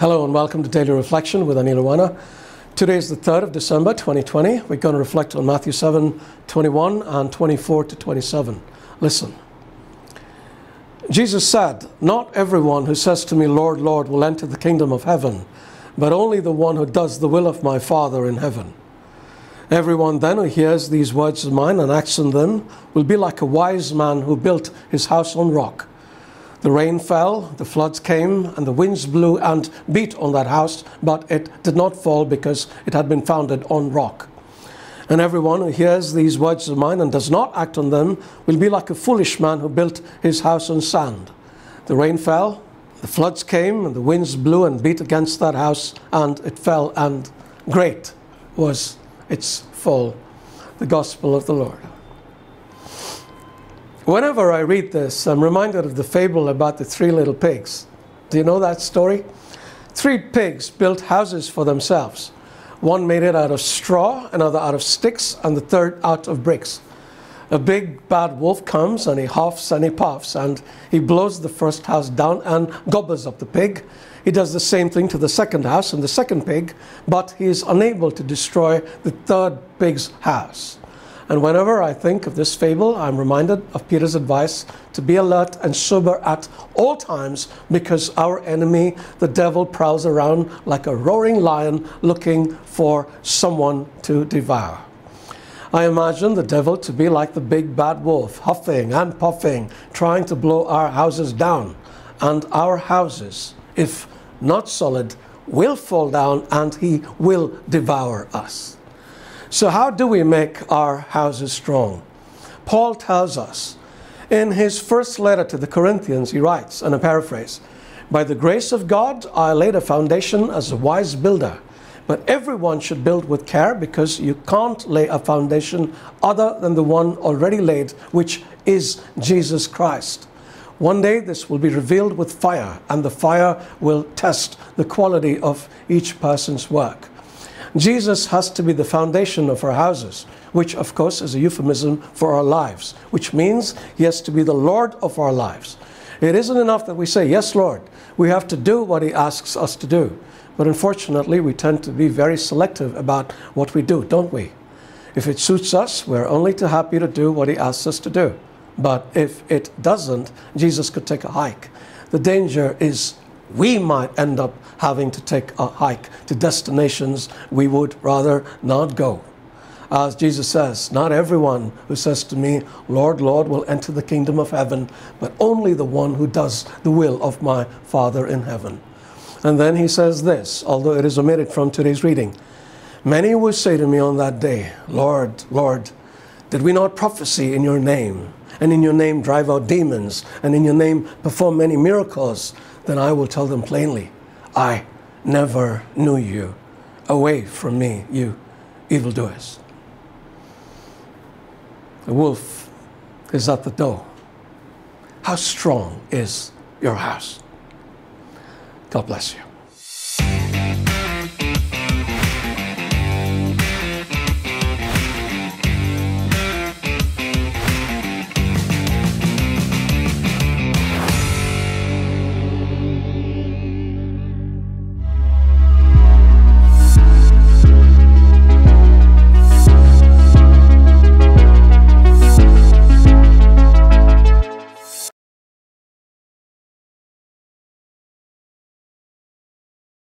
Hello and welcome to Daily Reflection with Aneel. Today is the 3rd of December 2020. We're going to reflect on Matthew 7:21 and 24 to 27. Listen. Jesus said, "Not everyone who says to me, 'Lord, Lord,' will enter the kingdom of heaven, but only the one who does the will of my Father in heaven. Everyone then who hears these words of mine and acts on them will be like a wise man who built his house on rock. The rain fell, the floods came, and the winds blew and beat on that house, but it did not fall because it had been founded on rock. And everyone who hears these words of mine and does not act on them will be like a foolish man who built his house on sand. The rain fell, the floods came, and the winds blew and beat against that house, and it fell, and great was its fall." The Gospel of the Lord. Whenever I read this, I'm reminded of the fable about the 3 little pigs. Do you know that story? 3 pigs built houses for themselves. One made it out of straw, another out of sticks, and the third out of bricks. A big bad wolf comes and he huffs and he puffs and he blows the first house down and gobbles up the pig. He does the same thing to the second house and the second pig, but he is unable to destroy the third pig's house. And whenever I think of this fable, I'm reminded of Peter's advice to be alert and sober at all times, because our enemy, the devil, prowls around like a roaring lion looking for someone to devour. I imagine the devil to be like the big bad wolf, huffing and puffing, trying to blow our houses down. And our houses, if not solid, will fall down and he will devour us. So how do we make our houses strong? Paul tells us in his first letter to the Corinthians, he writes, and I paraphrase, "By the grace of God, I laid a foundation as a wise builder, but everyone should build with care, because you can't lay a foundation other than the one already laid, which is Jesus Christ. One day this will be revealed with fire, and the fire will test the quality of each person's work." Jesus has to be the foundation of our houses, which of course is a euphemism for our lives, which means he has to be the Lord of our lives. It isn't enough that we say, "Yes, Lord." We have to do what he asks us to do. But unfortunately, we tend to be very selective about what we do, don't we? If it suits us, we're only too happy to do what he asks us to do. But if it doesn't, Jesus could take a hike. The danger is we might end up having to take a hike to destinations we would rather not go. As Jesus says, "Not everyone who says to me, 'Lord, Lord,' will enter the kingdom of heaven, but only the one who does the will of my Father in heaven." And then he says this, although it is omitted from today's reading, "Many will say to me on that day, 'Lord, Lord, did we not prophesy in your name, and in your name drive out demons, and in your name perform many miracles?' Then I will tell them plainly, 'I never knew you. Away from me, you evildoers.'" The wolf is at the door. How strong is your house? God bless you.